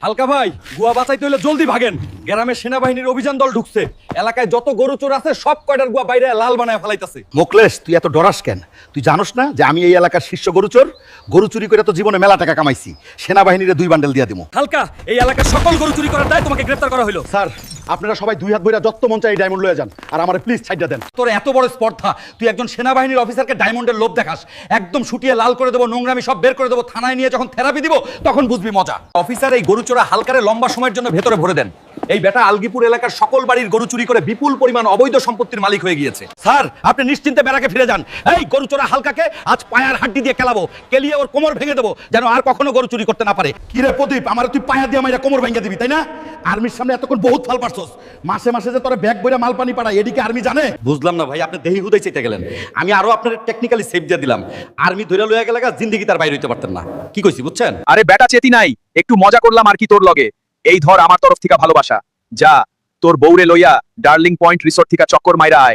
হালকা ভাই, গুয়া বাঁচাইতে হলে জলদি ভাগেন। গ্রামে সেনাবাহিনীর অভিযান দল ঢুকছে। এলাকায় যত গরু চোর আছে সব কয়টার গুয়া বাইরে লাল বানায় ফেলাইতেছে। মোকলেশ, তুই এত ডরাস কেন? তুই জানোস না যে আমি এই এলাকার শীর্ষ গরুচোর? গরু চুরি করে তো জীবনে মেলা টাকা কামাইছি। সেনাবাহিনীরে 2 বান্ডেল দিয়া দিমু। হালকা, এই এলাকার সকল গরু চুরি করার দায় তোমাকে গ্রেফতার করা হলো। স্যার, আপনারা সবাই 2 হাত ভইরা যত মন চাই এই ডায়মন্ড লয়ে যান, আর আমারে প্লিজ ছাইড়া দেন। তোর এত বড় স্পর্ধা, তুই একজন সেনাবাহিনীর অফিসারকে ডায়মন্ডের লোভ দেখাস। একদম শুটিয়ে লাল করে দেবো, নোংরামি সব বের করে দেবো। থানায় নিয়ে যখন থেরাপি দিব তখন বুঝবি মজা। অফিসার, এই গরু চোরা হালকারে লম্বা সময়ের জন্য ভেতরে ভরে দেন। এই বেটা আলগিপুর এলাকার সকল বাড়ির গরু চুরি করে বিপুল পরিমাণ অবৈধ সম্পত্তির মালিক হয়ে গিয়েছে। স্যার, আপনি নিশ্চিন্তে ব্যারাকে ফিরে যান। এই গরু চোরা হালকাকে আজ পায়ার হাড্ডি দিয়ে কেলাবো, কেলিয়ে ওর কোমর ভেঙে দেবো, যেন আর কখনো গরু চুরি করতে না পারে। কি রে প্রদীপ, আমার তুই পায়া দিয়ে মাইরা কোমর ভেঙে দিবি, তাই না? আর্মির সামনে এতক্ষণ বহুত ফাল পারছস। মাসে মাসে যে তোরা ব্যাগ বইরা মাল পানি পাঠায়, এদিকে আর্মি জানে? বুঝলাম না ভাই, আপনি দেহি হুদাই চেতে গেলেন। আমি আরো আপনার টেকনিক্যালি সেভ দিয়ে দিলাম। আর্মি ধরে লইয়া গেলে জিন্দেগি তার বাইরে হইতে পারতেন না। কি কইছি বুঝছেন? আরে বেটা চেতি নাই, একটু মজা করলাম আর কি তোর লগে। এই ধর আমার তরফ থেকে ভালোবাসা। যা তোর বউরে লইয়া ডার্লিং পয়েন্ট রিসোর্ট থেকে চক্কর মাইরা আয়।